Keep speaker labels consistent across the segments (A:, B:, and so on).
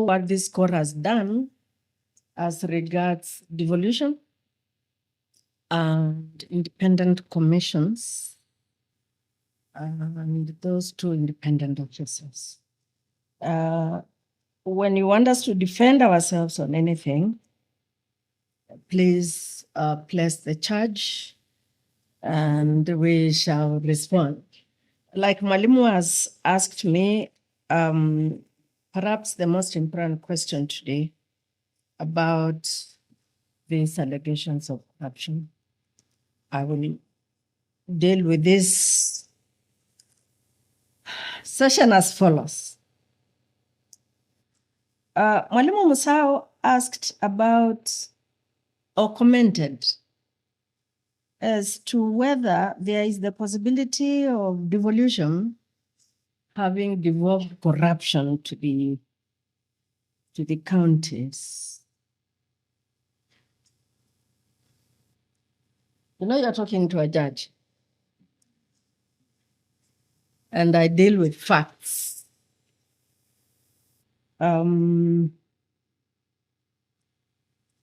A: what this court has done as regards devolution and independent commissions and those two independent officers. When you want us to defend ourselves on anything, please place the charge and we shall respond. Like Mwalimu has asked me, perhaps the most important question today about these allegations of corruption. I will deal with this session as follows. Mwalimu Musau asked about or commented as to whether there is the possibility of devolution having devolved corruption to the counties. You know, you're talking to a judge, and I deal with facts.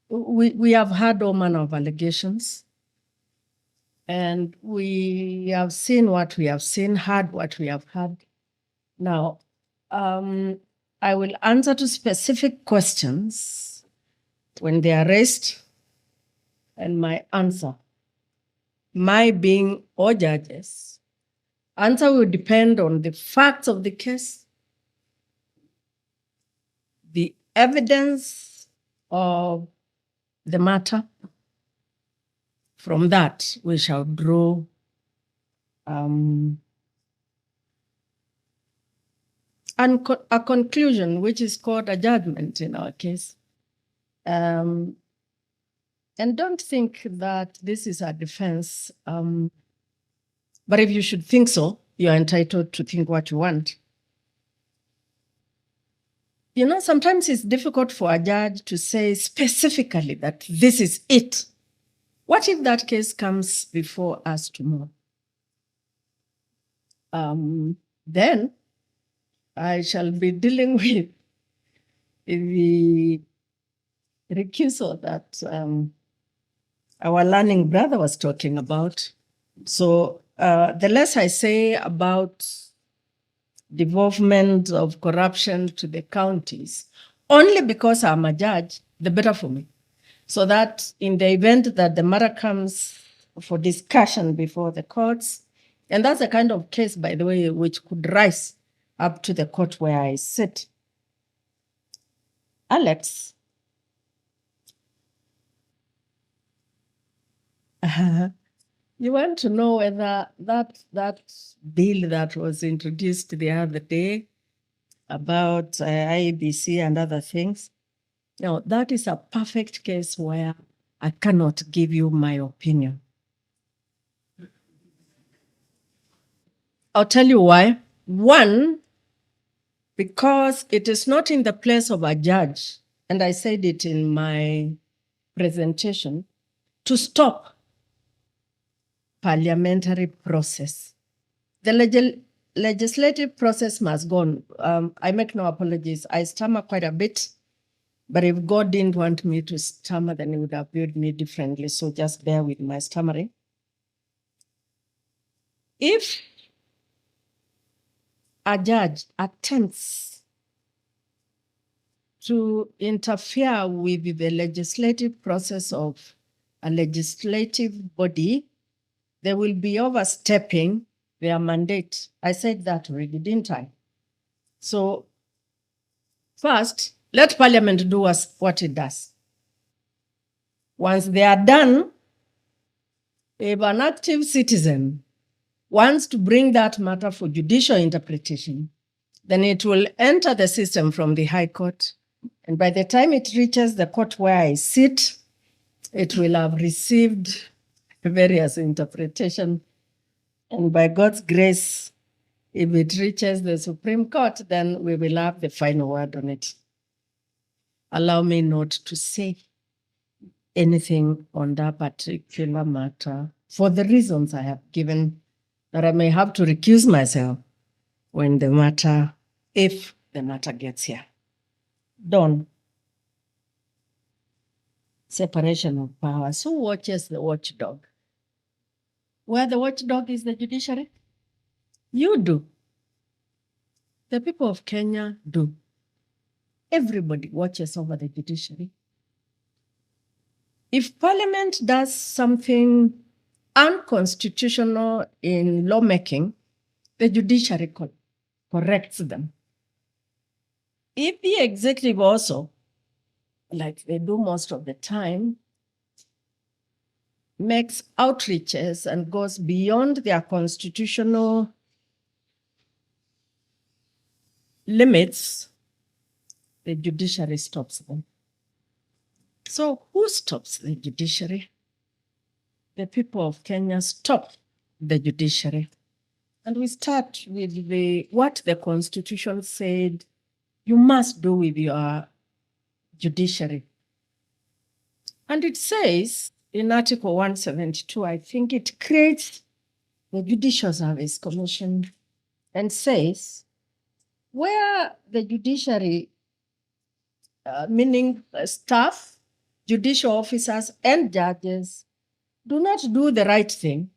A: We have had all manner of allegations, and we have seen what we have seen, heard what we have heard. Now, I will answer to specific questions when they are raised, and my answer, my being or judges, answer will depend on the facts of the case, the evidence of the matter. From that, we shall draw a conclusion, which is called a judgment in our case. And don't think that this is a defense. But if you should think so, you're entitled to think what you want. You know, sometimes it's difficult for a judge to say specifically that this is it. What if that case comes before us tomorrow? Then I shall be dealing with the recusal that our learning brother was talking about. So the less I say about devolvement of corruption to the counties, only because I'm a judge, the better for me. So that in the event that the matter comes for discussion before the courts, and that's the kind of case, by the way, which could rise up to the court where I sit. Alex, you want to know whether that bill that was introduced the other day about IEBC and other things, no, that is a perfect case where I cannot give you my opinion. I'll tell you why. One, because it is not in the place of a judge, and I said it in my presentation, to stop parliamentary process. The legislative process must go on. I make no apologies. I stammer quite a bit, but if God didn't want me to stammer, then he would have viewed me differently. So just bear with my stammering. If a judge attempts to interfere with the legislative process of a legislative body, they will be overstepping their mandate. I said that already, didn't I? So first, let Parliament do what it does. Once they are done, if an active citizen wants to bring that matter for judicial interpretation, then it will enter the system from the High Court. And by the time it reaches the court where I sit, it will have received various interpretation. And by God's grace, if it reaches the Supreme Court, then we will have the final word on it. Allow me not to say anything on that particular matter for the reasons I have given, that I may have to recuse myself when the matter, if the matter gets here. done. Separation of powers. Who watches the watchdog? Where the watchdog is the judiciary? You do. The people of Kenya do. Everybody watches over the judiciary. If Parliament does something unconstitutional in lawmaking, the judiciary corrects them. If the executive also, like they do most of the time, makes outreaches and goes beyond their constitutional limits, the judiciary stops them. So who stops the judiciary? The people of Kenya stop the judiciary. And we start with what the Constitution said you must do with your judiciary. And it says in Article 172, I think it creates the Judicial Service Commission and says where the judiciary, meaning staff, judicial officers, and judges do not do the right thing,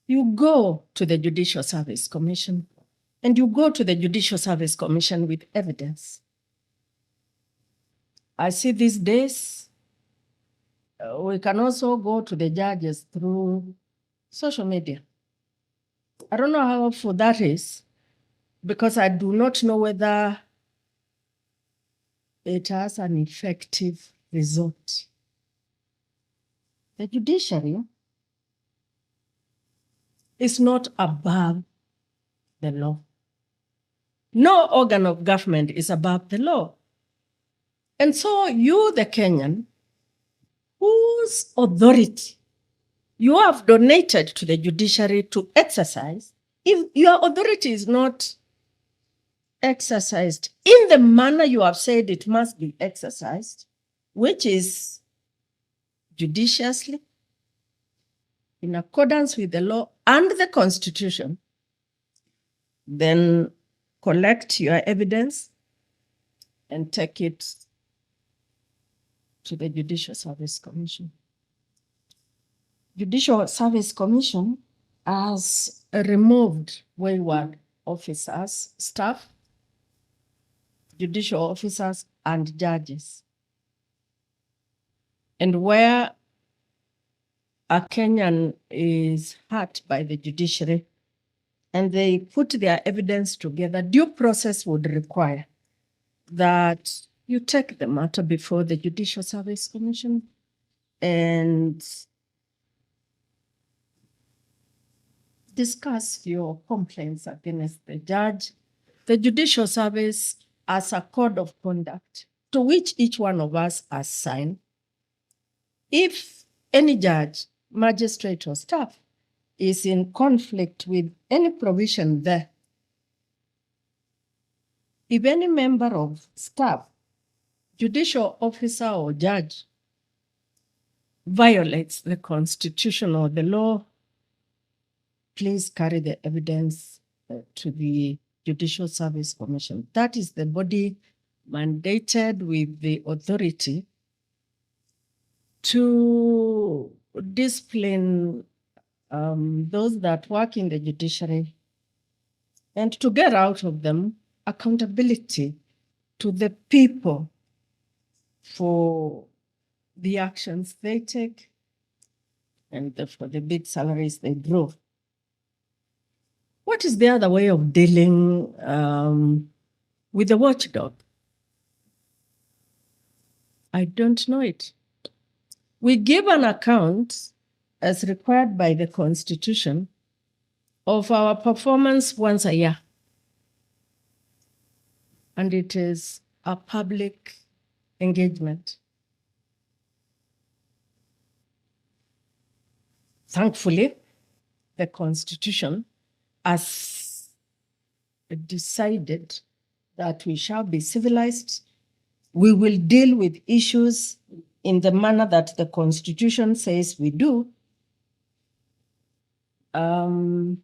A: you go to the Judicial Service Commission, and you go to the Judicial Service Commission with evidence. I see these days, we can also go to the judges through social media. I don't know how helpful that is, because I do not know whether it has an effective result. The judiciary is not above the law. No organ of government is above the law. And so you, the Kenyan, whose authority you have donated to the judiciary to exercise, if your authority is not exercised in the manner you have said it must be exercised, which is judiciously, in accordance with the law and the Constitution, then collect your evidence and take it to the Judicial Service Commission. Judicial Service Commission has removed wayward officers, staff, judicial officers, and judges. And where a Kenyan is hurt by the judiciary and they put their evidence together, due process would require that you take the matter before the Judicial Service Commission and discuss your complaints against the judge. The Judicial Service has a code of conduct to which each one of us has signed. If any judge, magistrate, or staff is in conflict with any provision there, if any member of staff, judicial officer, or judge violates the Constitution or the law, please carry the evidence to the Judicial Service Commission. That is the body mandated with the authority to discipline those that work in the judiciary and to get out of them accountability to the people for the actions they take and for the big salaries they draw. What is the other way of dealing with the watchdog? I don't know it. We give an account as required by the Constitution of our performance once a year. And it is a public engagement. Thankfully, the Constitution has decided that we shall be civilized. We will deal with issues in the manner that the Constitution says we do. And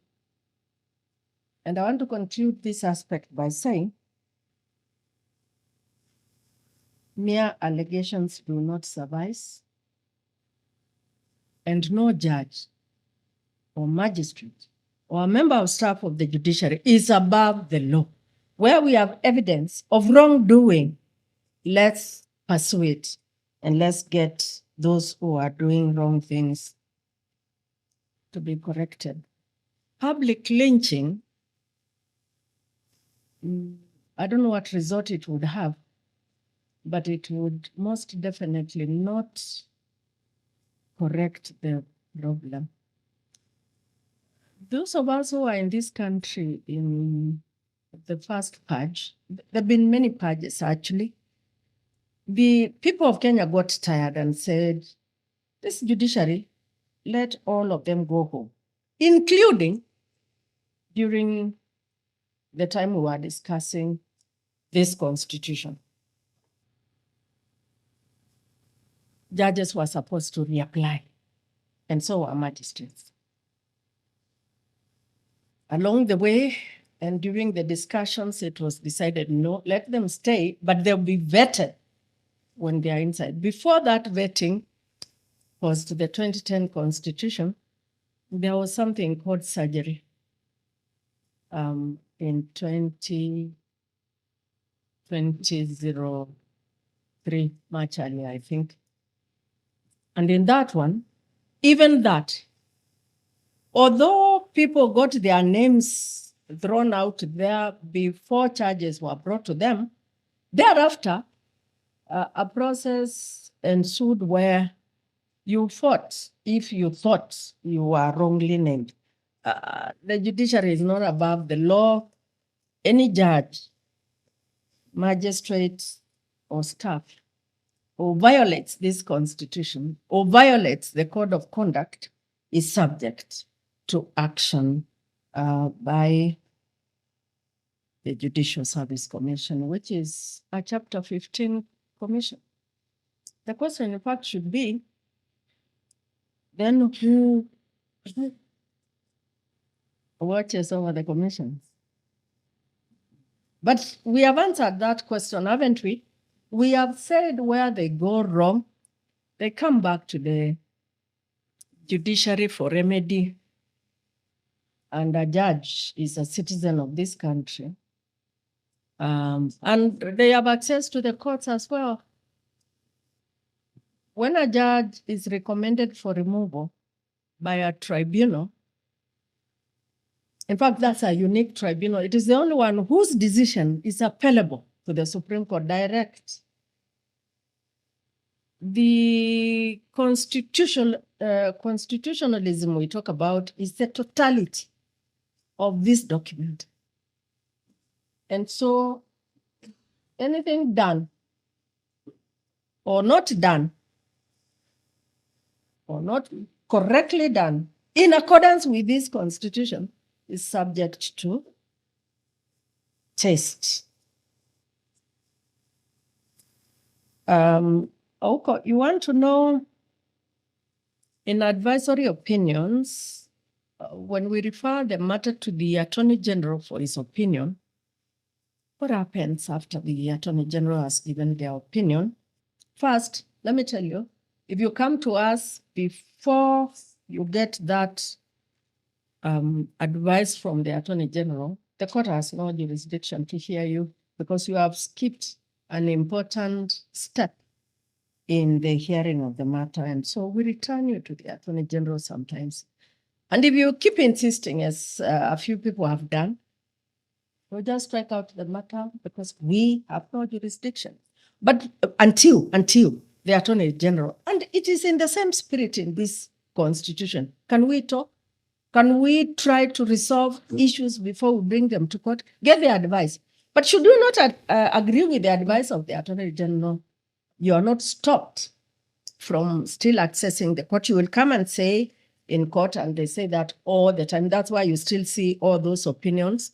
A: I want to conclude this aspect by saying mere allegations do not suffice, and no judge or magistrate or a member of staff of the judiciary is above the law. Where we have evidence of wrongdoing, let's pursue it and let's get those who are doing wrong things to be corrected. Public lynching, I don't know what result it would have, but it would most definitely not correct the problem. Those of us who are in this country in the first purge, there have been many purges actually. The people of Kenya got tired and said, this judiciary, let all of them go home, including during the time we were discussing this constitution. Judges were supposed to reapply, and so were magistrates. Along the way, and during the discussions, it was decided, no, let them stay, but they'll be vetted when they are inside. Before that vetting was to the 2010 Constitution, there was something called surgery in 2003, much earlier, I think. And in that one, even that, although people got their names thrown out there before charges were brought to them, thereafter, a process ensued where you fought if you thought you were wrongly named. The judiciary is not above the law. Any judge, magistrate, or staff who violates this constitution or violates the code of conduct is subject to action by the Judicial Service Commission, which is a Chapter 15 commission. The question, in fact, should be, then who watches over the commissions? But we have answered that question, haven't we? We have said where they go wrong, they come back to the judiciary for remedy, and a judge is a citizen of this country. And they have access to the courts as well. When a judge is recommended for removal by a tribunal, in fact, that's a unique tribunal. It is the only one whose decision is appellable to the Supreme Court direct. The constitutionalism we talk about is the totality of this document. And so anything done or not done or not correctly done in accordance with this constitution is subject to test. Okay, you want to know in advisory opinions, when we refer the matter to the Attorney General for his opinion, what happens after the Attorney General has given their opinion? First, let me tell you, if you come to us before you get that advice from the Attorney General, the court has no jurisdiction to hear you because you have skipped an important step in the hearing of the matter. And so we return you to the Attorney General sometimes. And if you keep insisting, as a few people have done, we'll just strike out the matter because we have no jurisdiction. But until the Attorney General, and it is in the same spirit in this constitution, can we talk? Can we try to resolve issues before we bring them to court? Get the advice. But should you not agree with the advice of the Attorney General, you are not stopped from still accessing the court. You will come and say in court, and they say that all the time. That's why you still see all those opinions,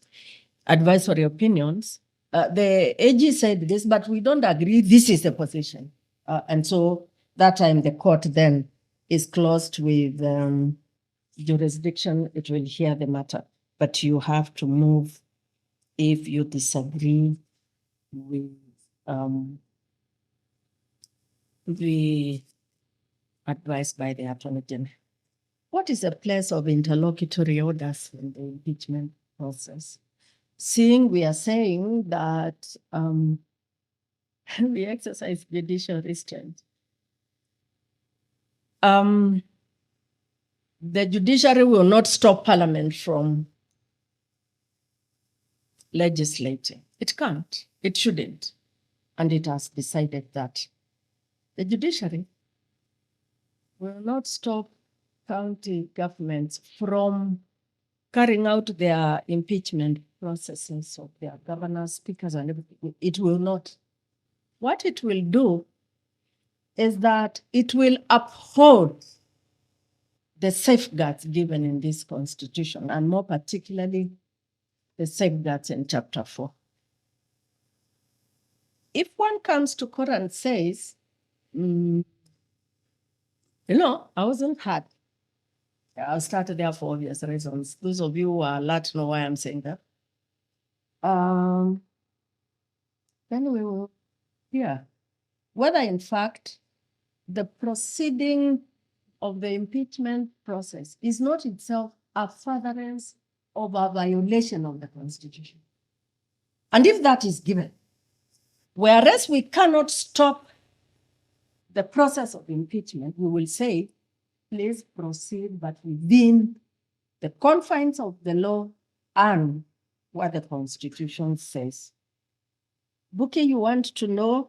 A: advisory opinions. The AG said this, but we don't agree. This is the position. And so that time the court then is closed with jurisdiction. It will hear the matter. But you have to move if you disagree with be advised by the Attorney General. What is the place of interlocutory orders in the impeachment process? Seeing we are saying that we exercise judicial restraint. The judiciary will not stop Parliament from legislating. It can't, it shouldn't, and it has decided that. The judiciary will not stop county governments from carrying out their impeachment processes of their governors, speakers, and everything. It will not. What it will do is that it will uphold the safeguards given in this constitution, and more particularly, the safeguards in Chapter 4. If one comes to court and says, I wasn't heard, I'll start there for obvious reasons. Those of you who are alert know why I'm saying that. Then we will hear whether, in fact, the proceeding of the impeachment process is not itself a furtherance of a violation of the Constitution. And if that is given, whereas we cannot stop the process of impeachment, we will say, please proceed, but within the confines of the law and what the Constitution says. Buki, you want to know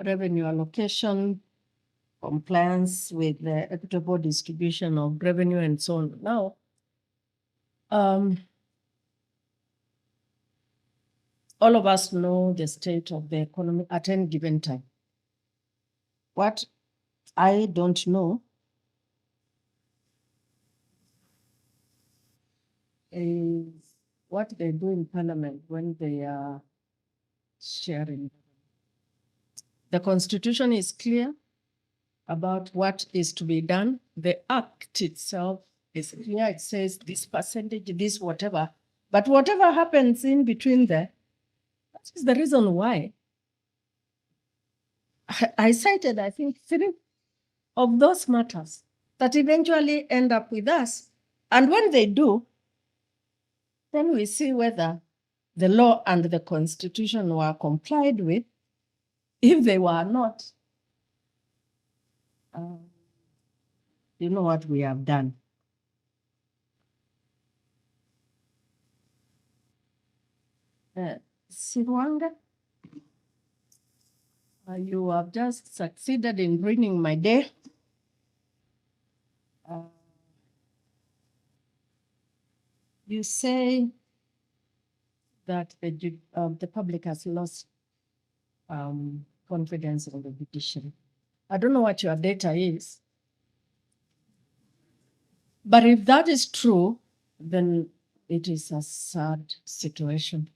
A: revenue allocation, compliance with the equitable distribution of revenue, and so on. Now, all of us know the state of the economy at any given time. What I don't know is what they do in Parliament when they are sharing. The Constitution is clear about what is to be done. The Act itself is clear. It says this percentage, this whatever. But whatever happens in between there, that is the reason why I cited, I think, 3 of those matters that eventually end up with us. And when they do, then we see whether the law and the Constitution were complied with. If they were not, you know what we have done. Sirwanga, you have just succeeded in ruining my day. You say that the public has lost confidence in the judiciary. I don't know what your data is, but if that is true, then it is a sad situation.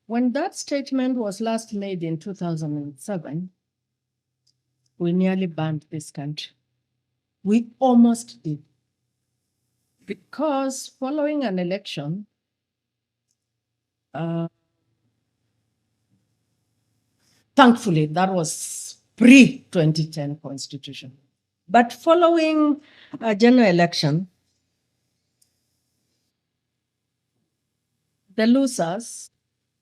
A: When that statement was last made in 2007, we nearly banned this country. We almost did. Because following an election, thankfully, that was pre-2010 Constitution. But following a general election, the losers,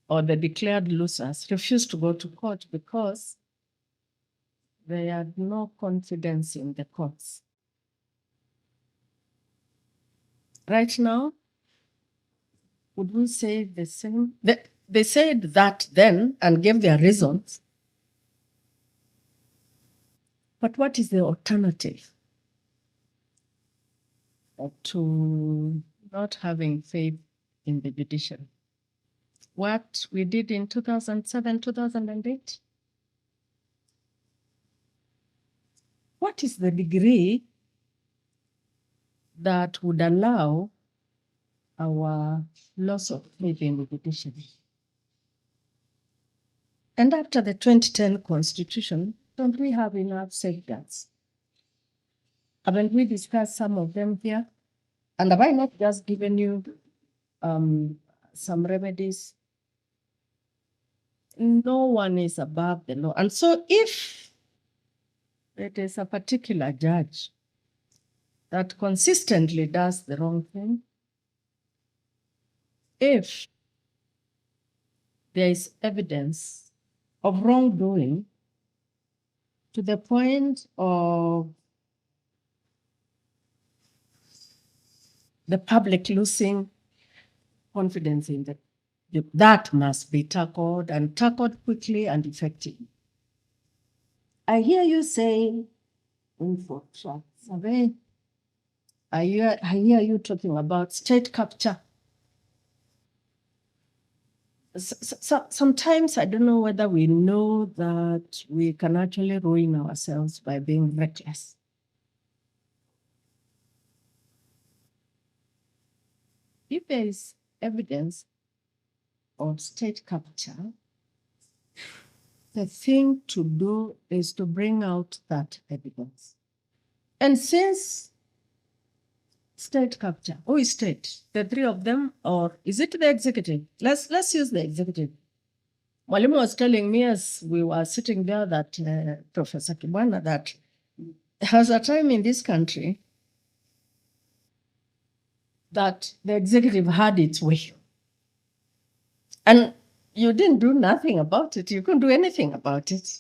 A: or the declared losers, refused to go to court because they had no confidence in the courts. Right now, would we say the same? They said that then and gave their reasons. But what is the alternative to not having faith in the judiciary? What we did in 2007, 2008? What is the degree that would allow our loss of faith in the judiciary? And after the 2010 Constitution, don't we have enough safeguards? Haven't we discussed some of them here? And have I not just given you some remedies. No one is above the law. And so if it is a particular judge that consistently does the wrong thing, if there is evidence of wrongdoing to the point of the public losing confidence in that must be tackled, and tackled quickly and effectively. I hear you saying info track survey. I hear you talking about state capture. Sometimes I don't know whether we know that we can actually ruin ourselves by being reckless. If there is evidence of state capture, the thing to do is to bring out that evidence. And since state capture, who is state? The three of them, or is it the executive? Let's use the executive. Mwalimu was telling me as we were sitting there that Professor Kibwana, that there was a time in this country that the executive had its way. And you didn't do nothing about it. You couldn't do anything about it.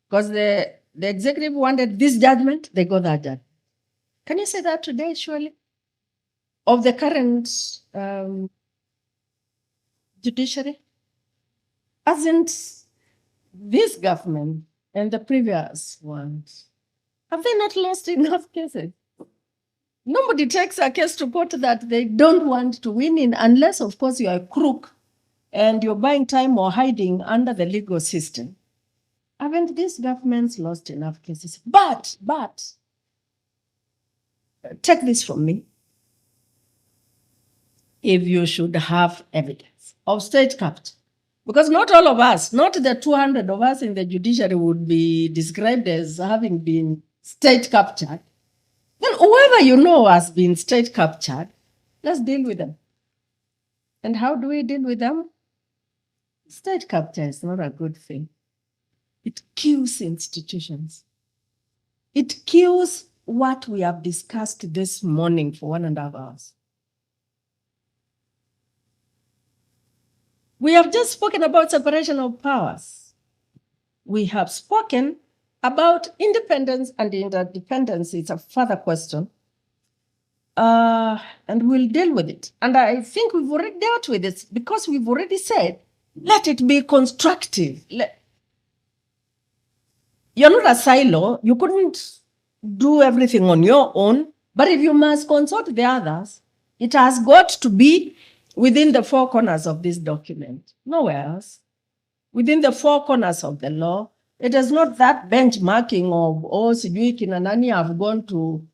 A: Because the executive wanted this judgment, they got that judgment. Can you say that today, surely? Of the current judiciary? Hasn't this government and the previous ones, have they not lost enough cases? Nobody takes a case to court that they don't want to win in, unless, of course, you are a crook and you're buying time or hiding under the legal system. Haven't these governments lost enough cases? But, take this from me. If you should have evidence of state capture, because not all of us, not the 200 of us in the judiciary would be described as having been state captured, then whoever you know has been state captured, let's deal with them. And how do we deal with them? State capture is not a good thing. It kills institutions. It kills what we have discussed this morning for 1.5 hours. We have just spoken about separation of powers. We have spoken about independence and interdependence. It's a further question. And we'll deal with it. And I think we've already dealt with it because we've already said, let it be constructive. You're not a silo. You couldn't do everything on your own. But if you must consult the others, it has got to be within the four corners of this document. Nowhere else. Within the four corners of the law. It is not that benchmarking of, sijui kina nani have gone to,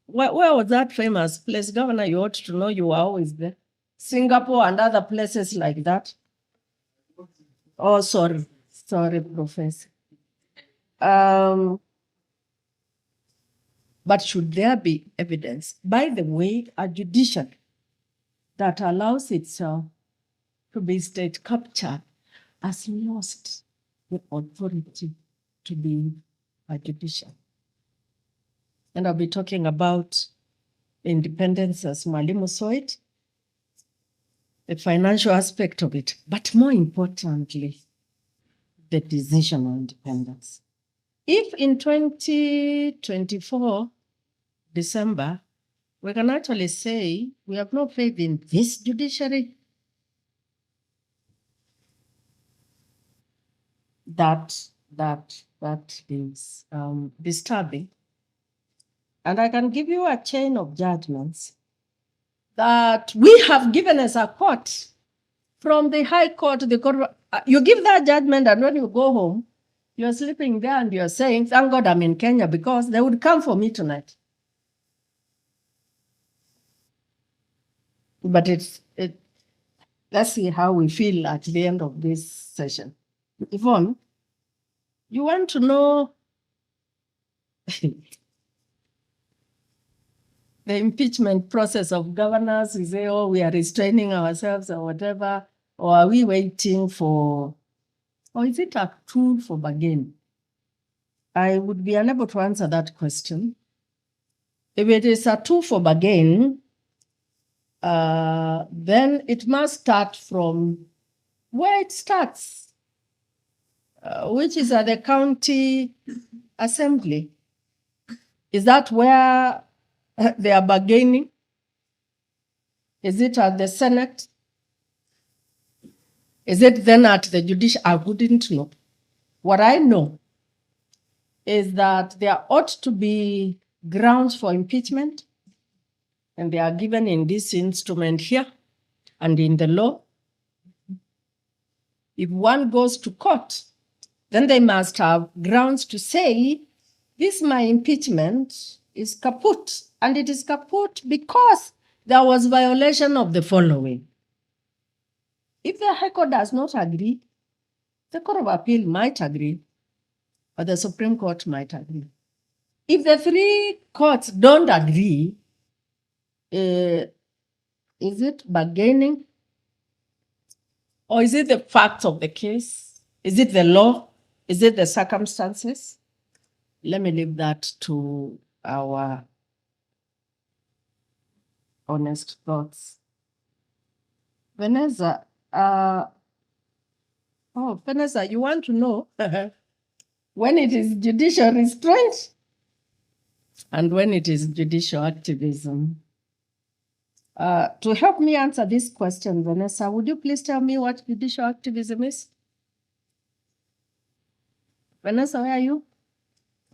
A: where was that famous place? Governor, you ought to know, you were always there. Singapore and other places like that. Oh, sorry, Professor. But should there be evidence? By the way, a judiciary that allows itself to be state captured has lost the authority to be a judiciary. And I'll be talking about independence as Mwalimu saw it, the financial aspect of it, but more importantly, the decisional independence. If in 2024, December, we can actually say we have no faith in this judiciary, that is disturbing. And I can give you a chain of judgments that we have given as a court, from the High Court to the court. You give that judgment, and when you go home, you're sleeping there and you're saying, thank God I'm in Kenya, because they would come for me tonight. But let's see how we feel at the end of this session. Yvonne, you want to know the impeachment process of governors? We say, oh, we are restraining ourselves or whatever, or are we waiting for, or is it a tool for bargain? I would be unable to answer that question. If it is a tool for bargain, then it must start from where it starts, which is at the county assembly. Is that where they are bargaining? Is it at the Senate? Is it then at the Judicial? I wouldn't know. What I know is that there ought to be grounds for impeachment, and they are given in this instrument here and in the law. If one goes to court, then they must have grounds to say, this my impeachment is kaput, and it is kaput because there was violation of the following. If the High Court does not agree, the Court of Appeal might agree, or the Supreme Court might agree. If the three courts don't agree, is it bargaining? Or is it the facts of the case? Is it the law? Is it the circumstances? Let me leave that to our honest thoughts. Vanessa, Vanessa, you want to know when it is judicial restraint and when it is judicial activism? To help me answer this question, Vanessa, would you please tell me what judicial activism is? Vanessa, where are you?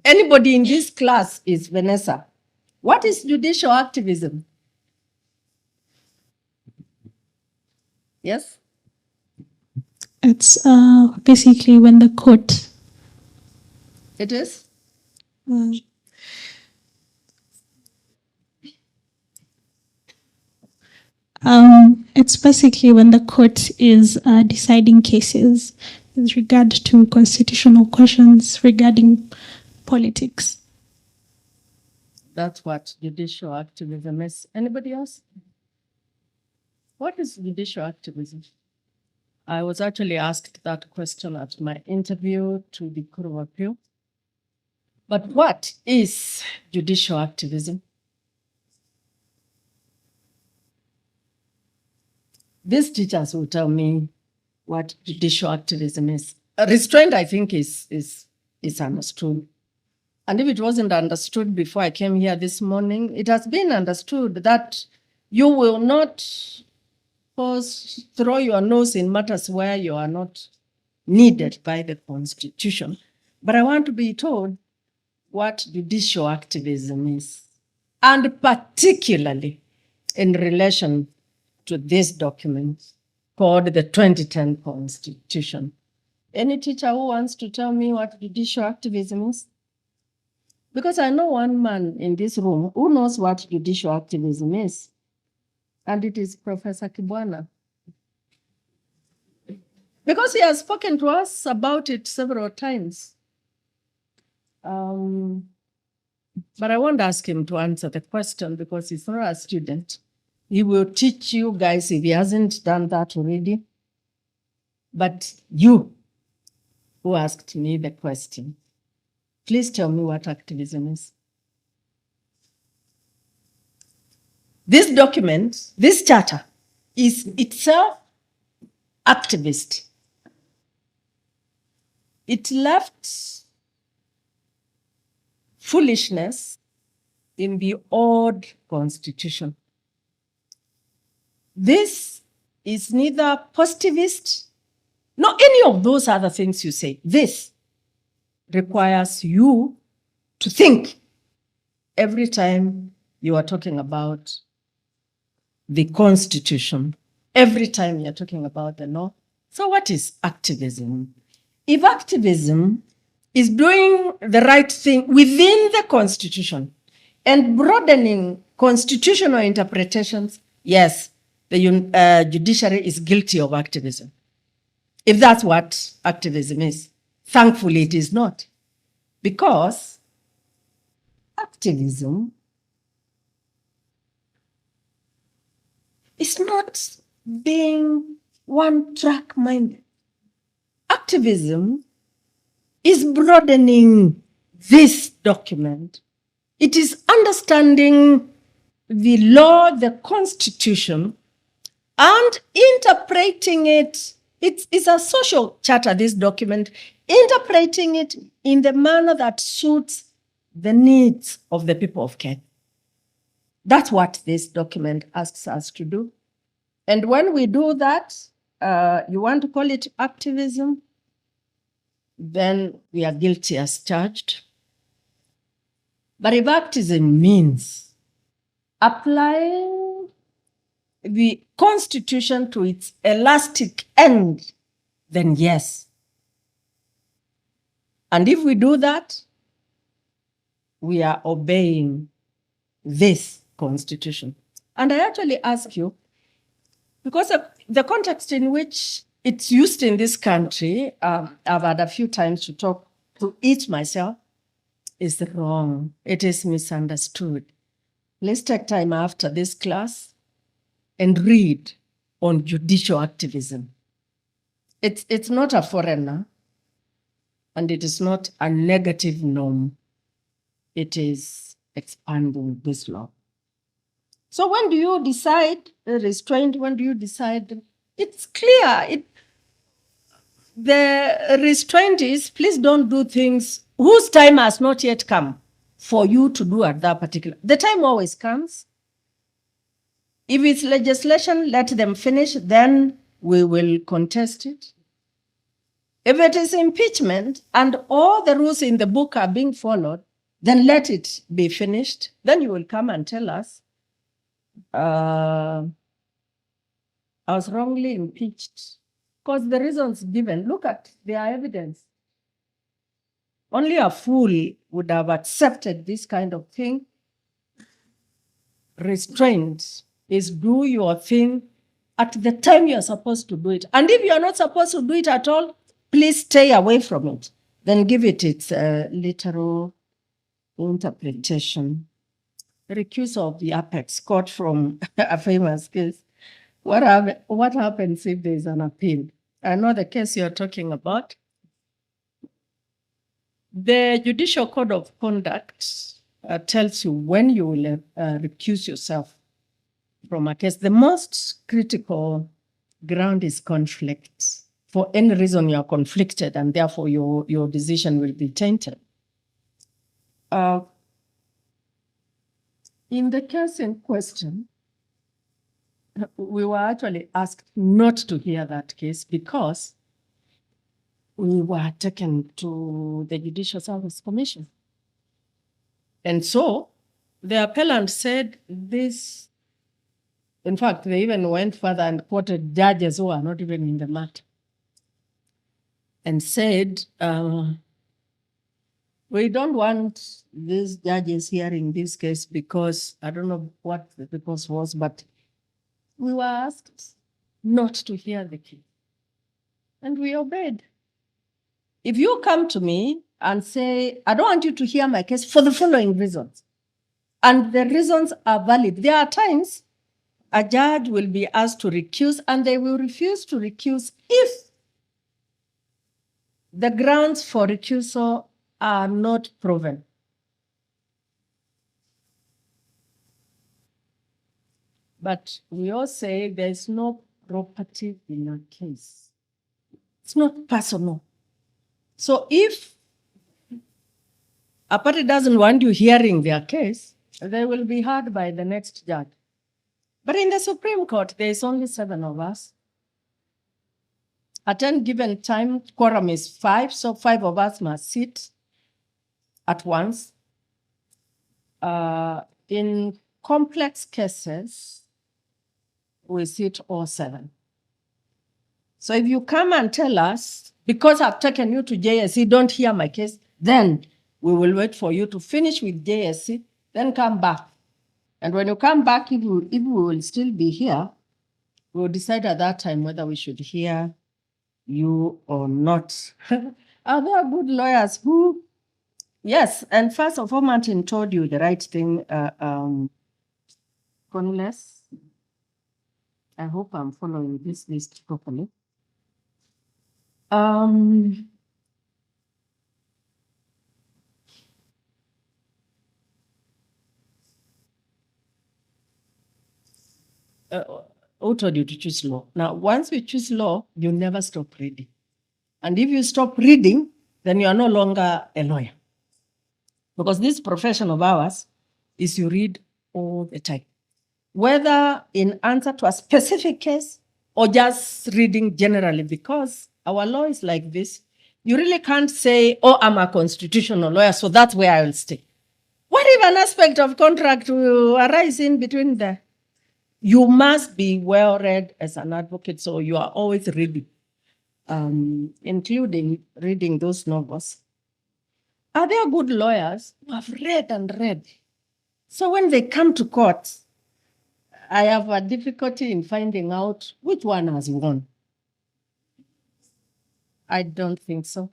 A: Anybody in this class is Vanessa. What is judicial activism? Yes?
B: It's basically when the court.
A: It is?
B: It's basically when the court is deciding cases with regard to constitutional questions regarding politics.
A: That's what judicial activism is. Anybody else? What is judicial activism? I was actually asked that question at my interview to the Court of Appeal. But what is judicial activism? These teachers will tell me what judicial activism is. Restraint, I think, is understood. And if it wasn't understood before I came here this morning, it has been understood that you will not throw your nose in matters where you are not needed by the Constitution. But I want to be told what judicial activism is, and particularly in relation to this document called the 2010 Constitution. Any teacher who wants to tell me what judicial activism is? Because I know one man in this room who knows what judicial activism is, and it is Professor Kibwana. Because he has spoken to us about it several times. But I won't ask him to answer the question because he's not a student. He will teach you guys if he hasn't done that already. But you who asked me the question, please tell me what activism is. This document, this charter, is itself activist. It left foolishness in the old Constitution. This is neither positivist nor any of those other things you say. This requires you to think every time you are talking about the Constitution, every time you're talking about the law. So what is activism? If activism is doing the right thing within the Constitution and broadening constitutional interpretations, yes, the judiciary is guilty of activism. If that's what activism is. Thankfully, it is not. Because activism is not being one-track minded. Activism is broadening this document. It is understanding the law, the Constitution, and interpreting it. It's a social charter, this document, interpreting it in the manner that suits the needs of the people of Kenya. That's what this document asks us to do. And when we do that, you want to call it activism, then we are guilty as charged. But if activism means applying the Constitution to its elastic end, then yes. And if we do that, we are obeying this Constitution. And I actually ask you, because of the context in which it's used in this country, I've had a few times to talk to it myself, is wrong. It is misunderstood. Let's take time after this class and read on judicial activism. It's not a foreigner, and it is not a negative norm. It is expanding this law. So when do you decide restraint? When do you decide? It's clear. The restraint is, please don't do things whose time has not yet come for you to do at that particular. The time always comes. If it's legislation, let them finish, then we will contest it. If it is impeachment and all the rules in the book are being followed, then let it be finished. Then you will come and tell us, I was wrongly impeached. Because the reasons given, look at their evidence. Only a fool would have accepted this kind of thing. Restraint is do your thing at the time you're supposed to do it. And if you're not supposed to do it at all, please stay away from it. Then give it its literal interpretation. Recuse of the apex court from a famous case. What happens if there's an appeal? I know the case you're talking about. The Judicial Code of Conduct tells you when you will recuse yourself from a case. The most critical ground is conflict. For any reason, you are conflicted, and therefore your decision will be tainted. In the case in question, we were actually asked not to hear that case because we were taken to the Judicial Service Commission. And so the appellant said this, in fact, they even went further and quoted judges who are not even in the matter and said, we don't want these judges hearing this case because I don't know what the purpose was, but we were asked not to hear the case. And we obeyed. If you come to me and say, I don't want you to hear my case for the following reasons, and the reasons are valid, there are times a judge will be asked to recuse and they will refuse to recuse if the grounds for recusal are not proven. But we all say there's no property in a case. It's not personal. So if a party doesn't want you hearing their case, they will be heard by the next judge. But in the Supreme Court, there is only 7 of us. At any given time, quorum is 5, so 5 of us must sit at once. In complex cases, we sit all 7. So if you come and tell us, because I've taken you to JSC, don't hear my case, then we will wait for you to finish with JSC, then come back. And when you come back, if we will still be here, we'll decide at that time whether we should hear you or not. Are there good lawyers who, yes, and first of all, Martin told you the right thing, Conless. I hope I'm following this list properly. Who told you to choose law? Now, once you choose law, you never stop reading. And if you stop reading, then you are no longer a lawyer. Because this profession of ours is you read all the time, whether in answer to a specific case or just reading generally, because our law is like this. You really can't say, oh, I'm a constitutional lawyer, so that's where I will stay. What if an aspect of contract will arise in between there? You must be well read as an advocate, so you are always reading, including reading those novels. Are there good lawyers who have read and read? So when they come to court, I have a difficulty in finding out which one has won. I don't think so.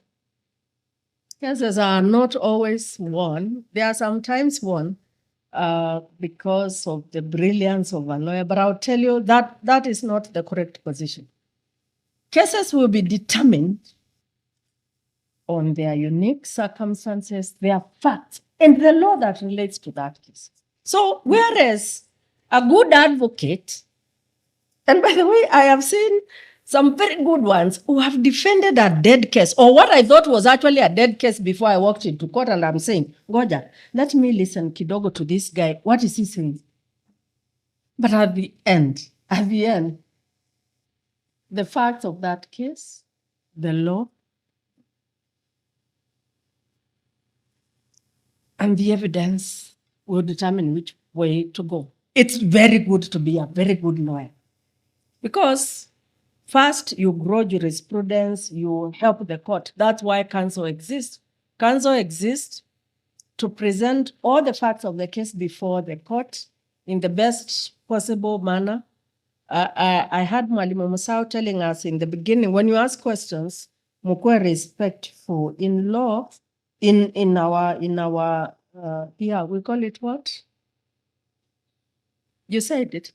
A: Cases are not always won. They are sometimes won because of the brilliance of a lawyer, but I'll tell you that that is not the correct position. Cases will be determined on their unique circumstances, their facts, and the law that relates to that case. So whereas a good advocate, and by the way, I have seen some very good ones who have defended a dead case, or what I thought was actually a dead case before I walked into court, and I'm saying, Goja, let me listen kidogo to this guy. What is he saying? But at the end, the facts of that case, the law, and the evidence will determine which way to go. It's very good to be a very good lawyer because first, you grow jurisprudence, you help the court. That's why counsel exists. Counsel exists to present all the facts of the case before the court in the best possible manner. I had Mwalimu Musau telling us in the beginning, when you ask questions, mukwe respectful. In law, in our here, we call it what? You said it.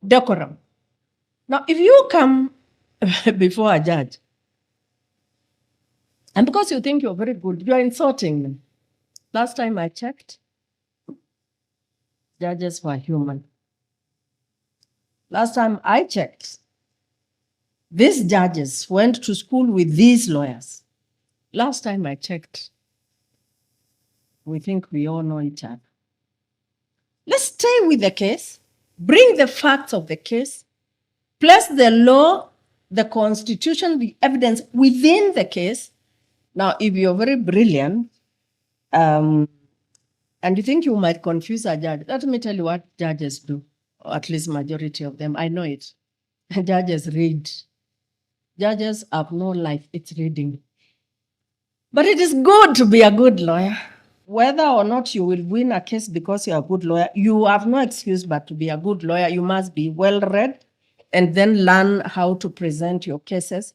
A: Decorum. Now, if you come before a judge, and because you think you're very good, you are insulting them. Last time I checked, judges were human. Last time I checked, these judges went to school with these lawyers. Last time I checked, we think we all know each other. Let's stay with the case, bring the facts of the case, place the law, the constitution, the evidence within the case. Now, if you're very brilliant, and you think you might confuse a judge, let me tell you what judges do, or at least majority of them. I know it. Judges read. Judges have no life, it's reading. But it is good to be a good lawyer. Whether or not you will win a case because you're a good lawyer, you have no excuse but to be a good lawyer. You must be well-read and then learn how to present your cases.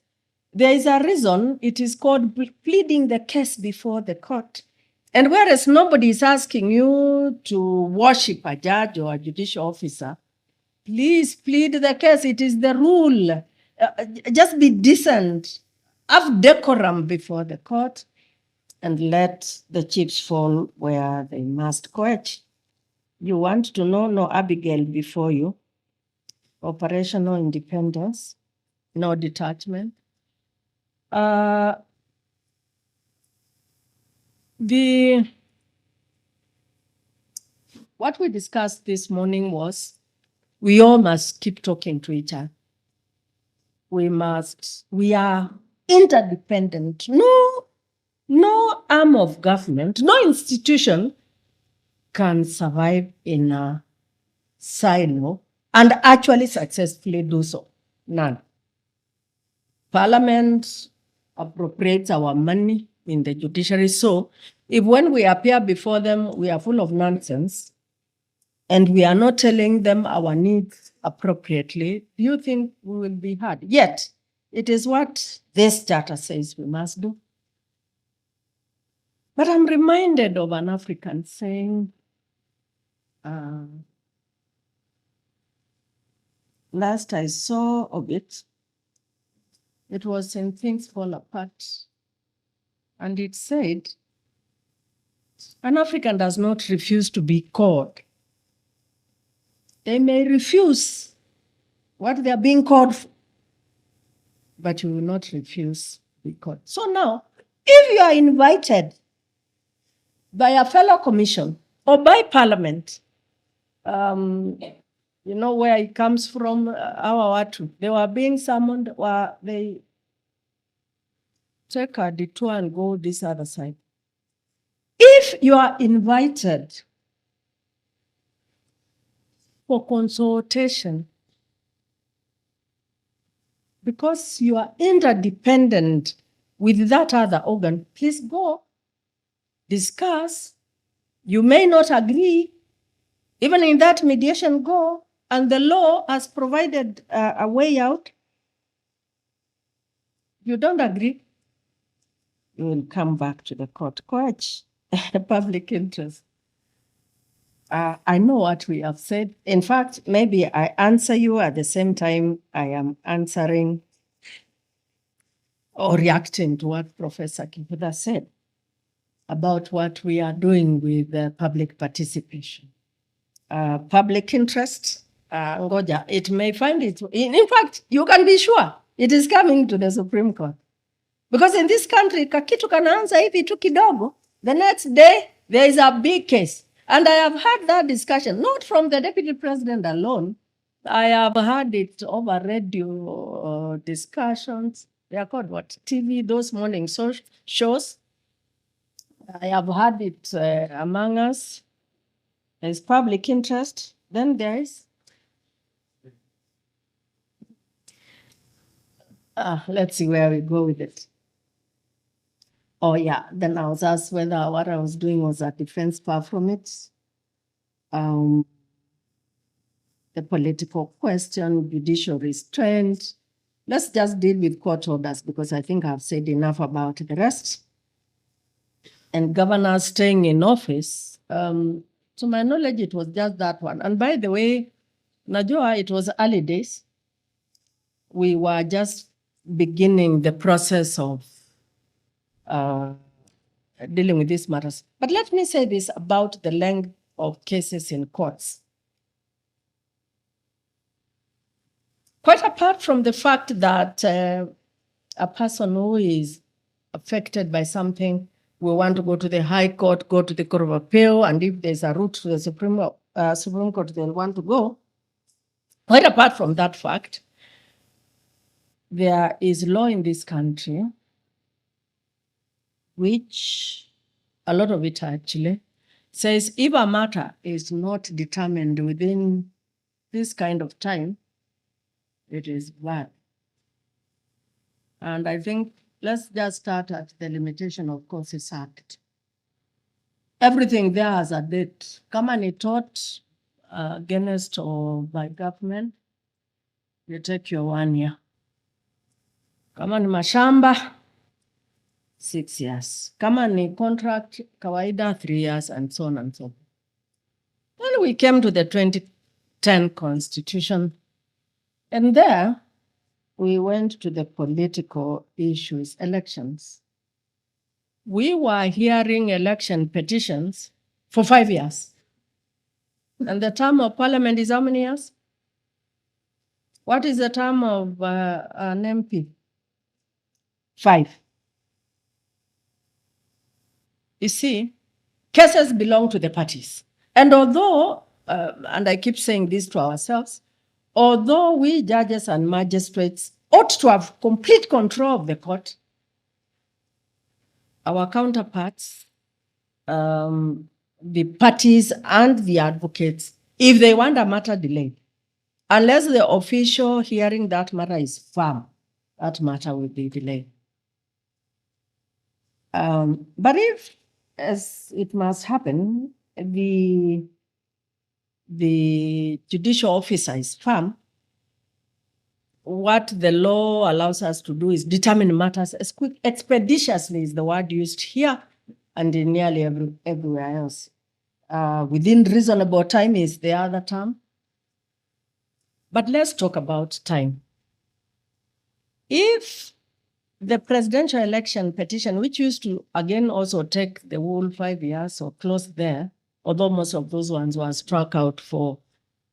A: There is a reason it is called pleading the case before the court. And whereas nobody is asking you to worship a judge or a judicial officer, please plead the case. It is the rule. Just be decent. Have decorum before the court and let the chips fall where they must. Coach, you want to know, no Abigail before you. Operational independence, no detachment. What we discussed this morning was we all must keep talking to each other. We are interdependent. No arm of government, no institution can survive in a silo and actually successfully do so. None. Parliament appropriates our money in the judiciary. So if when we appear before them, we are full of nonsense and we are not telling them our needs appropriately, do you think we will be heard? Yet, it is what this charter says we must do. But I'm reminded of an African saying, last I saw of it, it was in Things Fall Apart. And it said, an African does not refuse to be called. They may refuse what they are being called for, but you will not refuse to be called. So now, if you are invited by a fellow commission or by parliament, you know where it comes from, our watu, they were being summoned, or they take a detour and go this other side. If you are invited for consultation, because you are interdependent with that other organ, please go, discuss. You may not agree. Even in that mediation, go. And the law has provided a way out. You don't agree, you will come back to the court. Coach, public interest. I know what we have said. In fact, maybe I answer you at the same time I am answering or reacting to what Professor Kivuda said about what we are doing with public participation. Public interest, ngoja, it may find it. In fact, you can be sure it is coming to the Supreme Court. Because in this country, kakitu kanaanza hivi tu kidogo, the next day, there is a big case. And I have had that discussion, not from the Deputy President alone. I have had it over radio discussions. They are called what? TV, those morning shows. I have had it among us. There's public interest. Then there is. Let's see where we go with it. Oh, yeah. Then I was asked whether what I was doing was a defense far from it. The political question, judicial restraint. Let's just deal with court orders because I think I've said enough about the rest. And governors staying in office. To my knowledge, it was just that one. And by the way, Najua, it was early days. We were just beginning the process of dealing with these matters. But let me say this about the length of cases in courts. Quite apart from the fact that a person who is affected by something will want to go to the High Court, go to the Court of Appeal, and if there's a route to the Supreme Court, they'll want to go. Quite apart from that fact, there is law in this country which, a lot of it actually, says if a matter is not determined within this kind of time, it is bad. And I think let's just start at the Limitation of Causes Act. Everything there has a date. Kama ni tort against or by government, you take your 1 year. Kama ni mashamba, 6 years. Kama ni contract, kawaida, 3 years, and so on and so forth. Then we came to the 2010 Constitution, and there we went to the political issues, elections. We were hearing election petitions for 5 years. And the term of parliament is how many years? What is the term of an MP? 5. You see, cases belong to the parties. And although, and I keep saying this to ourselves, although we judges and magistrates ought to have complete control of the court, our counterparts, the parties and the advocates, if they want a matter delayed, unless the official hearing that matter is firm, that matter will be delayed. But if, as it must happen, the judicial officer is firm, what the law allows us to do is determine matters as expeditiously is the word used here and in nearly everywhere else. Within reasonable time is the other term. But let's talk about time. If the presidential election petition, which used to again also take the whole 5 years or close there, although most of those ones were struck out for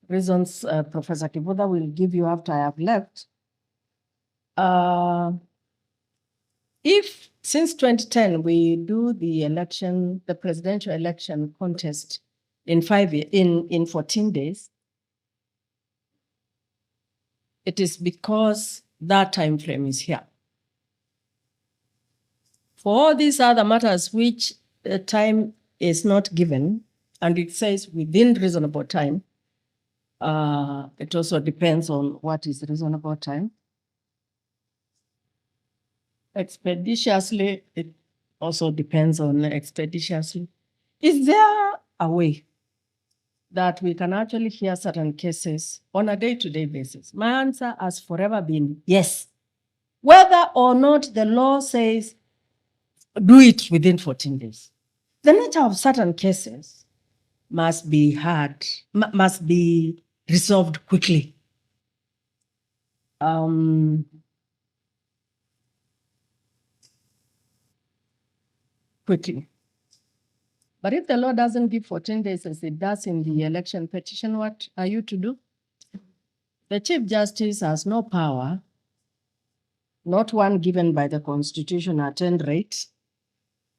A: reasons Professor Kibuda will give you after I have left. If since 2010 we do the election, the presidential election contest in 14 days, it is because that time frame is here. For all these other matters which the time is not given, and it says within reasonable time, it also depends on what is reasonable time. Expeditiously, it also depends on expeditiously. Is there a way that we can actually hear certain cases on a day-to-day basis? My answer has forever been yes. Whether or not the law says do it within 14 days. The nature of certain cases must be heard, must be resolved quickly. Quickly. But if the law doesn't give 14 days as it does in the election petition, what are you to do? The Chief Justice has no power, not one given by the Constitution at any rate,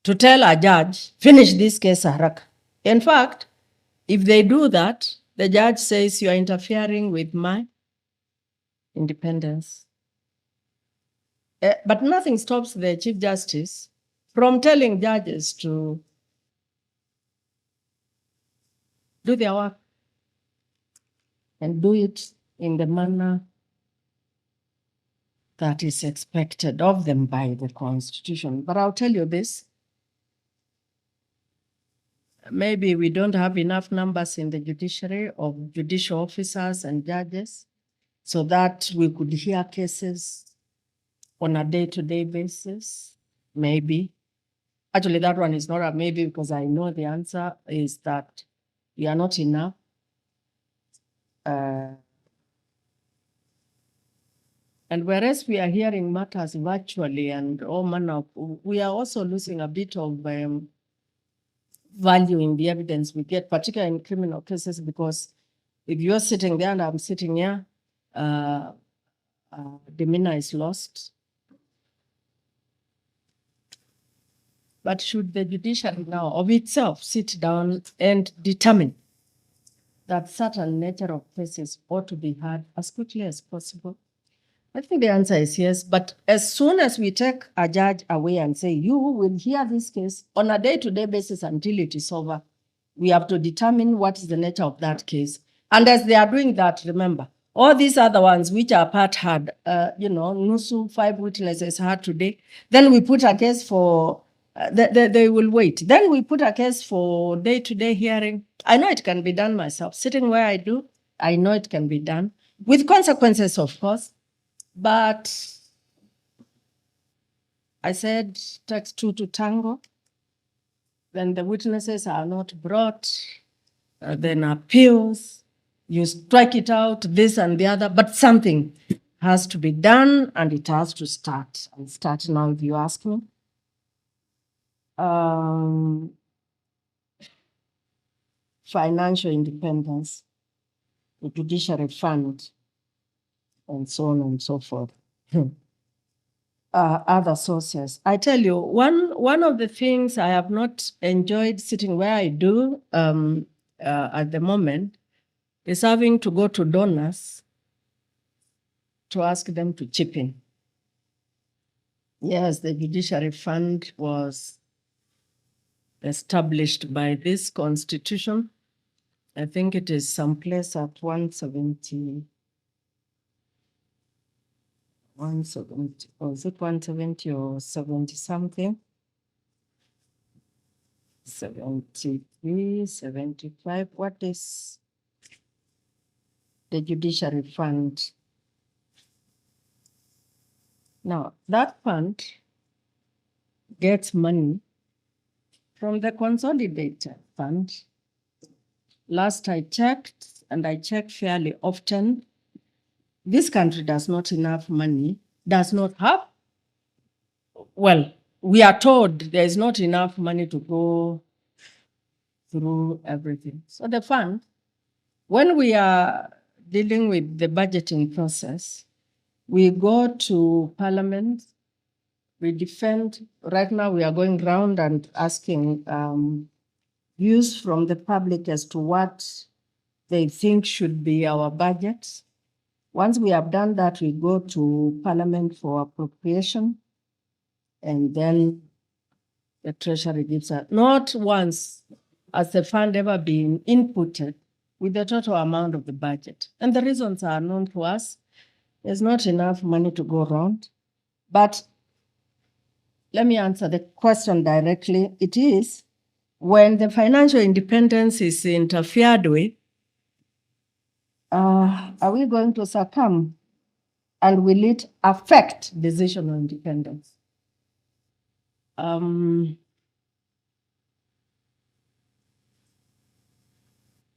A: to tell a judge, finish this case haraka. In fact, if they do that, the judge says you are interfering with my independence. But nothing stops the Chief Justice from telling judges to do their work and do it in the manner that is expected of them by the Constitution. But I'll tell you this, maybe we don't have enough numbers in the judiciary of judicial officers and judges so that we could hear cases on a day-to-day basis, maybe. Actually, that one is not a maybe because I know the answer is that we are not enough. And whereas we are hearing matters virtually and all manner of, we are also losing a bit of value in the evidence we get, particularly in criminal cases, because if you're sitting there and I'm sitting here, demeanor is lost. But should the judiciary now of itself sit down and determine that certain nature of cases ought to be heard as quickly as possible? I think the answer is yes, but as soon as we take a judge away and say, you will hear this case on a day-to-day basis until it is over, we have to determine what is the nature of that case. And as they are doing that, remember, all these other ones which are part heard, Nusu, 5 witnesses heard today, then we put a case for, they will wait. Then we put a case for day-to-day hearing. I know it can be done myself. Sitting where I do, I know it can be done. With consequences, of course. But I said takes 2 to tango. Then the witnesses are not brought, then appeals, you strike it out, this and the other, but something has to be done and it has to start. I'll start now if you ask me. Financial independence, the judiciary fund, and so on and so forth. Other sources. I tell you, one of the things I have not enjoyed sitting where I do at the moment is having to go to donors to ask them to chip in. Yes, the judiciary fund was established by this Constitution. I think it is someplace at 170. 170, or is it 170 or 70 something? 73, 75. What is the judiciary fund? Now, that fund gets money from the consolidated fund last I checked, and I check fairly often, this country does not enough money, does not have, well, we are told there is not enough money to go through everything. So the fund, when we are dealing with the budgeting process, we go to Parliament, we defend. Right now, we are going round and asking views from the public as to what they think should be our budget. Once we have done that, we go to Parliament for appropriation, and then the Treasury gives us. Not once has the fund ever been inputted with the total amount of the budget. And the reasons are known to us. There's not enough money to go around. But let me answer the question directly. It is when the financial independence is interfered with, are we going to succumb? And will it affect decisional independence?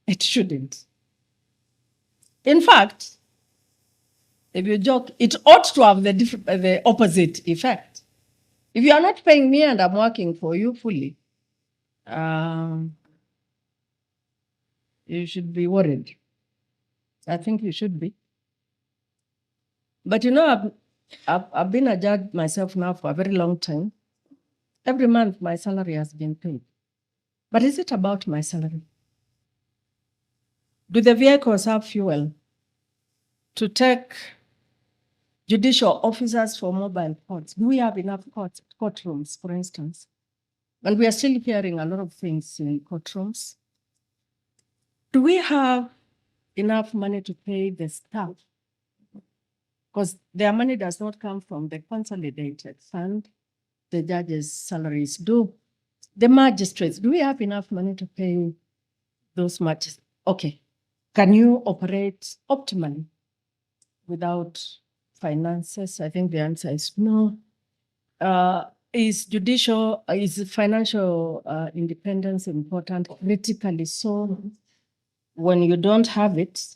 A: It shouldn't. In fact, if you joke, it ought to have the opposite effect. If you are not paying me and I'm working for you fully, you should be worried. I think you should be. But you know, I've been a judge myself now for a very long time. Every month my salary has been paid. But is it about my salary? Do the vehicles have fuel to take judicial officers for mobile courts? Do we have enough courtrooms, for instance? And we are still hearing a lot of things in courtrooms. Do we have enough money to pay the staff? Because their money does not come from the consolidated fund. The judges' salaries do. The magistrates, do we have enough money to pay those magistrates? Okay. Can you operate optimally without finances? I think the answer is no. Is financial independence important? Critically so. When you don't have it,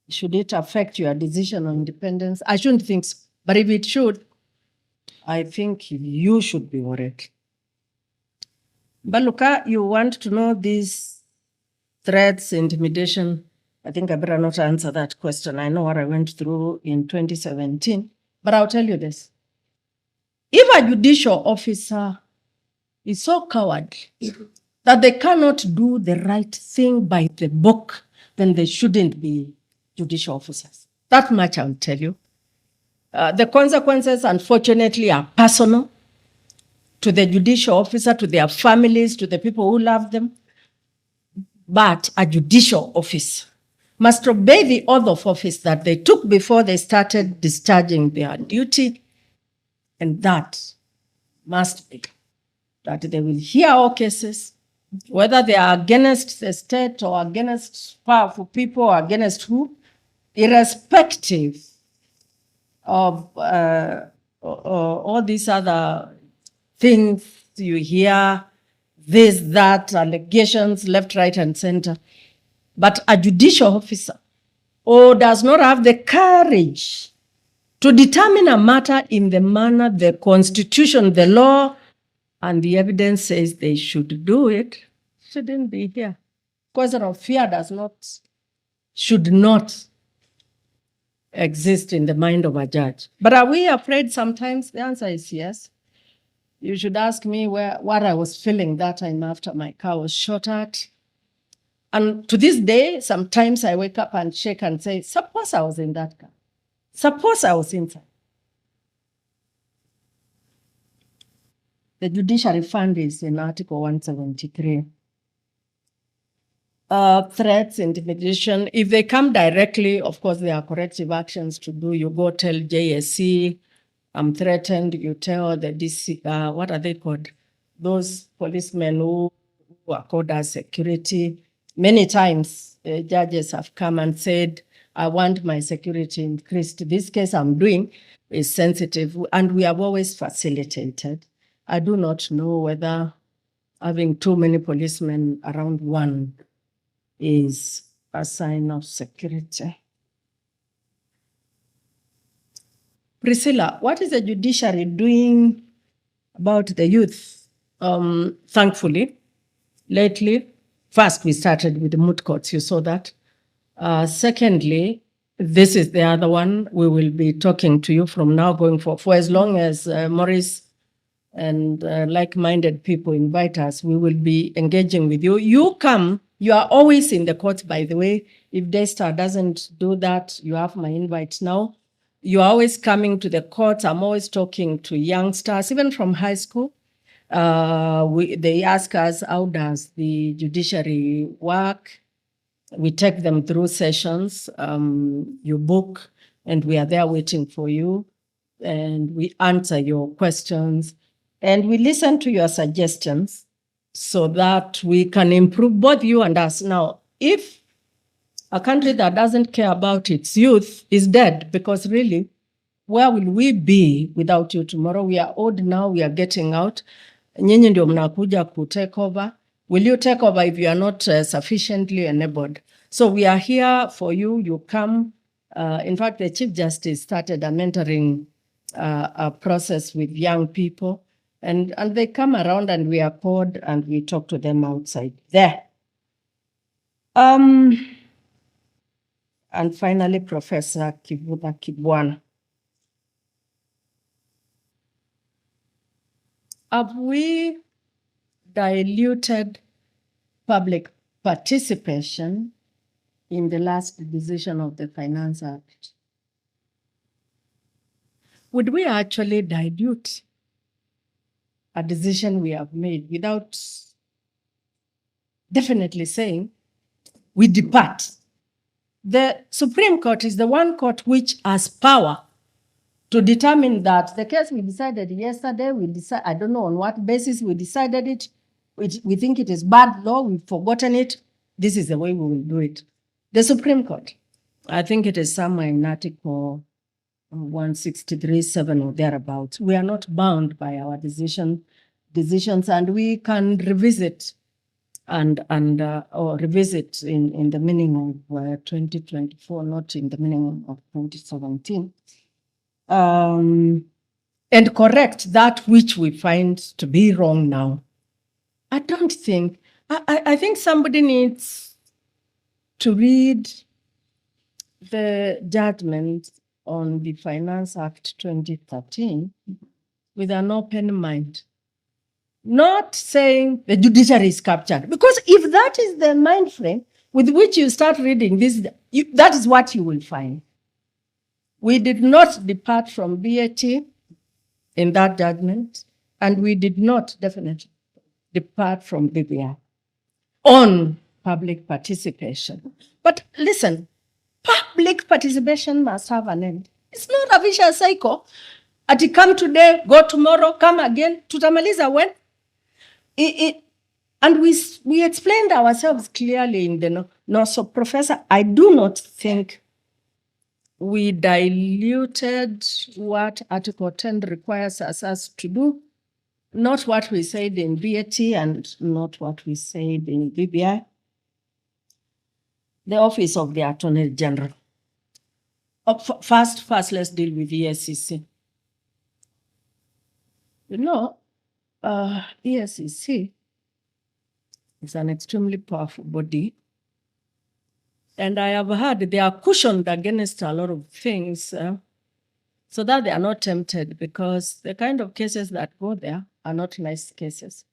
A: should it affect your decision on independence? I shouldn't think so. But if it should, I think you should be worried. But Luka, you want to know these threats, intimidation. I think I better not answer that question. I know what I went through in 2017. But I'll tell you this. If a judicial officer is so cowardly that they cannot do the right thing by the book, then they shouldn't be judicial officers. That much I'll tell you. The consequences, unfortunately, are personal to the judicial officer, to their families, to the people who love them. But a judicial officer must obey the oath of office that they took before they started discharging their duty. And that must be that they will hear all cases, whether they are against the state or against powerful people or against who, irrespective of all these other things you hear, this, that, allegations, left, right, and center. But a judicial officer does not have the courage to determine a matter in the manner the Constitution, the law, and the evidence says they should do it, shouldn't be here. Question of fear should not exist in the mind of a judge. But are we afraid sometimes? The answer is yes. You should ask me what I was feeling that time after my car was shot at. And to this day, sometimes I wake up and shake and say, suppose I was in that car. Suppose I was inside. The judiciary fund is in Article 173. Threats, intimidation, if they come directly, of course, there are corrective actions to do. You go tell JSC, I'm threatened. You tell the DC, what are they called? Those policemen who are called as security. Many times, judges have come and said, I want my security increased. This case I'm doing is sensitive, and we have always facilitated. I do not know whether having too many policemen around one is a sign of security. Priscilla, what is the judiciary doing about the youth? Thankfully, lately, first we started with the moot courts, you saw that. Secondly, this is the other one. We will be talking to you from now going for as long as Maurice and like-minded people invite us, we will be engaging with you. You come, you are always in the courts, by the way. If Daystar doesn't do that, you have my invite now. You're always coming to the courts. I'm always talking to youngsters, even from high school. They ask us, how does the judiciary work? We take them through sessions. You book, and we are there waiting for you. And we answer your questions. And we listen to your suggestions so that we can improve both you and us. Now, if a country that doesn't care about its youth is dead, because really, where will we be without you tomorrow? We are old now, we are getting out. Nyinyi ndio mnakuja ku take over. Will you take over if you are not sufficiently enabled? So we are here for you. You come. In fact, the Chief Justice started a mentoring a process with young people. And they come around and we are called and we talk to them outside there. And finally, Professor Kivuta Kibwana. Have we diluted public participation in the last decision of the Finance Act? Would we actually dilute a decision we have made without definitely saying we depart? The Supreme Court is the one court which has power to determine that the case we decided yesterday, I don't know on what basis we decided it, we think it is bad law, we've forgotten it, this is the way we will do it. The Supreme Court, I think it is somewhere in Article 163(7) or thereabouts. We are not bound by our decisions, and we can revisit or revisit in the meaning of 2024, not in the meaning of 2017, and correct that which we find to be wrong now. I don't think, I think somebody needs to read the judgment on the Finance Act 2013 with an open mind. Not saying the judiciary is captured, because if that is the mind frame with which you start reading this, that is what you will find. We did not depart from BAT in that judgment, and we did not definitely depart from BBI on public participation. But listen, public participation must have an end. It's not a vicious cycle. Ati come today, go tomorrow, come again. Tutamaliza when? And we explained ourselves clearly in the no. So, Professor, I do not think we diluted what Article 10 requires us to do, not what we said in BAT and not what we said in BBI. The Office of the Attorney General. First, let's deal with the ESCC. You know, ESCC is an extremely powerful body. And I have heard they are cushioned against a lot of things so that they are not tempted, because the kind of cases that go there are not nice cases.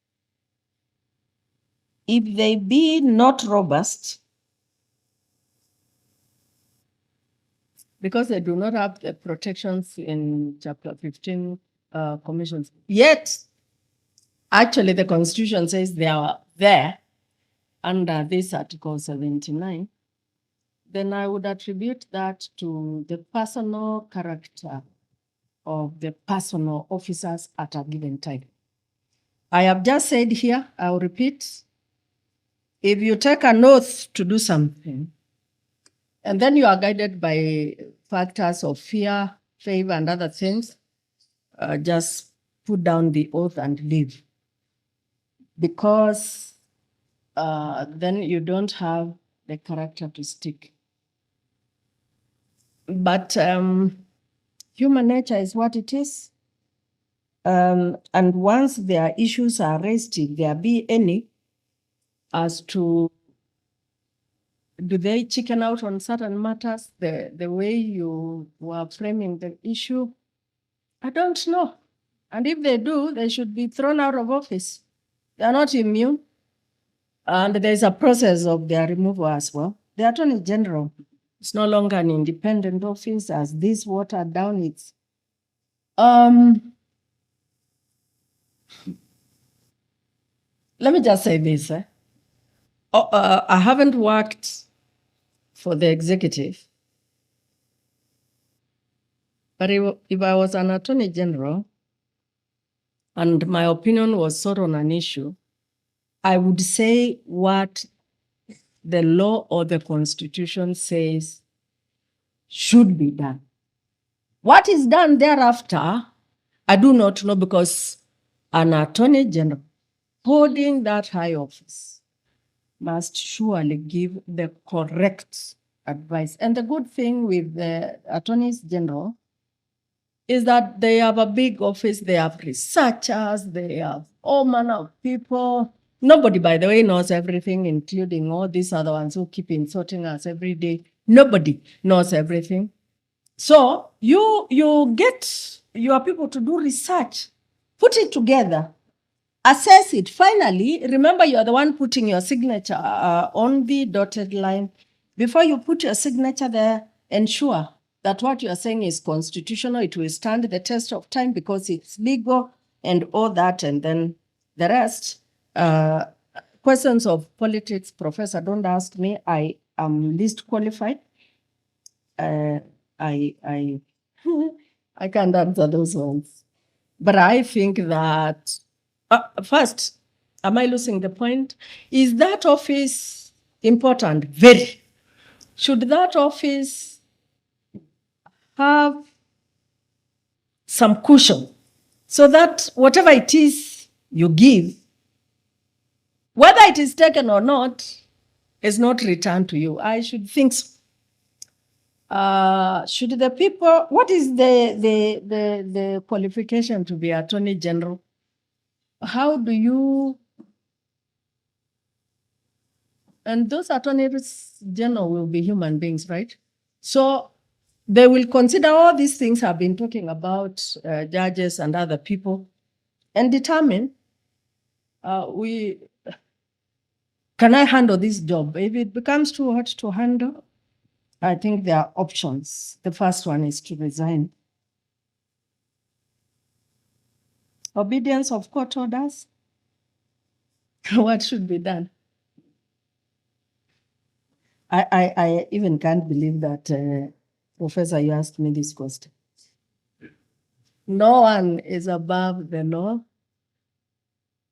A: If they be not robust, because they do not have the protections in Chapter 15 commissions, yet actually the Constitution says they are there under this Article 79, then I would attribute that to the personal character of the personal officers at a given time. I have just said here, I'll repeat, if you take an oath to do something, and then you are guided by factors of fear, favor, and other things, just put down the oath and leave. Because then you don't have the character to stick. But human nature is what it is. And once their issues are raised, if there be any, as to do they chicken out on certain matters, the way you were framing the issue, I don't know. And if they do, they should be thrown out of office. They are not immune. And there's a process of their removal as well. The Attorney General is no longer an independent office, as this watered down its. Let me just say this. I haven't worked for the executive, but if I was an Attorney General and my opinion was sought on an issue, I would say what the law or the Constitution says should be done. What is done thereafter, I do not know, because an Attorney General holding that high office must surely give the correct advice. And the good thing with the Attorneys General is that they have a big office, they have researchers, they have all manner of people. Nobody, by the way, knows everything, including all these other ones who keep insulting us every day. Nobody knows everything. So you get your people to do research, put it together, assess it. Finally, remember, you are the one putting your signature on the dotted line. Before you put your signature there, ensure that what you are saying is constitutional. It will stand the test of time because it's legal and all that. And then the rest, questions of politics, Professor, don't ask me. I am least qualified. I can't answer those ones. But I think that, first, am I losing the point? Is that office important? Very. Should that office have some cushion so that whatever it is you give, whether it is taken or not, is not returned to you? I should think so. Should the people, what is the qualification to be Attorney General? How do you, and those Attorneys General will be human beings, right? So they will consider all these things I've been talking about, judges and other people, and determine, can I handle this job? If it becomes too hard to handle, I think there are options. The first one is to resign. Obedience of court orders. What should be done? I even can't believe that, Professor, you asked me this question. No one is above the law.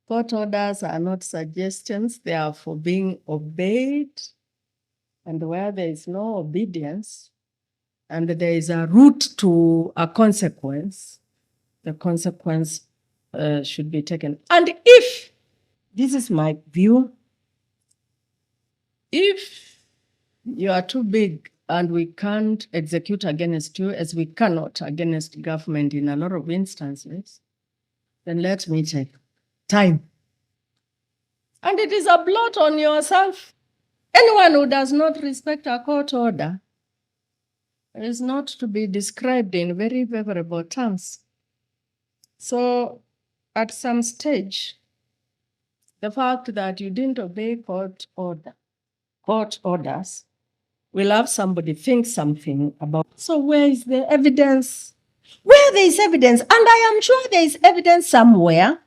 A: Court orders are not suggestions. They are for being obeyed. And where there is no obedience and there is a route to a consequence, the consequence should be taken. And if, this is my view, if you are too big and we can't execute against you, as we cannot against government in a lot of instances, then let me take time. And it is a blot on yourself. Anyone who does not respect a court order is not to be described in very favorable terms. So at some stage, the fact that you didn't obey court orders will have somebody think something about. So where is the evidence? Where there is evidence, and I am sure there is evidence somewhere,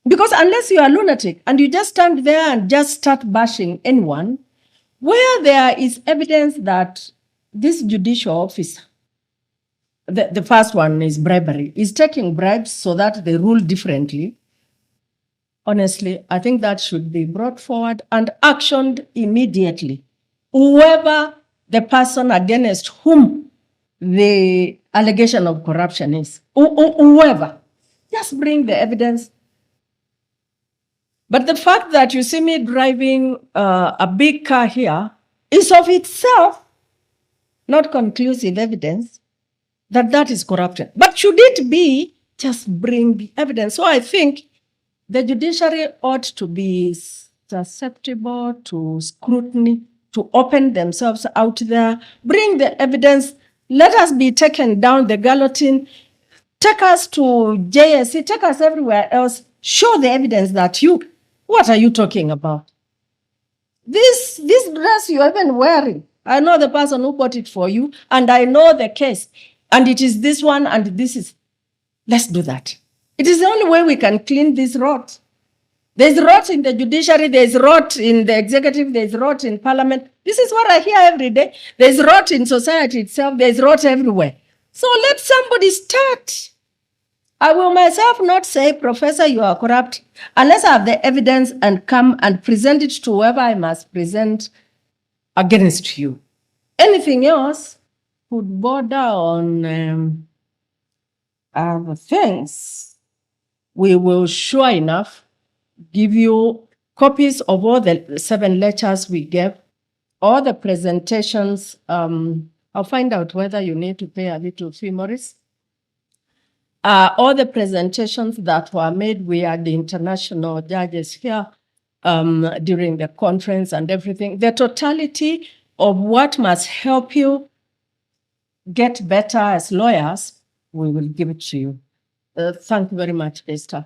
A: because unless you are lunatic and you just stand there and just start bashing anyone, where there is evidence that this judicial officer, the first one is bribery, is taking bribes so that they rule differently, honestly, I think that should be brought forward and actioned immediately. Whoever the person against whom the allegation of corruption is, whoever, just bring the evidence. But the fact that you see me driving a big car here is of itself not conclusive evidence that that is corruption. But should it be, just bring the evidence. So I think the judiciary ought to be susceptible to scrutiny, to open themselves out there, bring the evidence, let us be taken down the guillotine, take us to JSC, take us everywhere else, show the evidence that what are you talking about? This dress you're even wearing, I know the person who bought it for you, and I know the case, and it is this one, and this is, let's do that. It is the only way we can clean this rot. There's rot in the judiciary, there's rot in the executive, there's rot in parliament. This is what I hear every day. There's rot in society itself, there's rot everywhere. So let somebody start. I will myself not say, Professor, you are corrupt, unless I have the evidence and come and present it to whoever I must present against you. Anything else would border on other things. We will sure enough give you copies of all the 7 lectures we gave, all the presentations. I'll find out whether you need to pay a little fee, Maurice. All the presentations that were made, we had the international judges here during the conference and everything. The totality of what must help you get better as lawyers, we will give it to you. Thank you very much, Esther.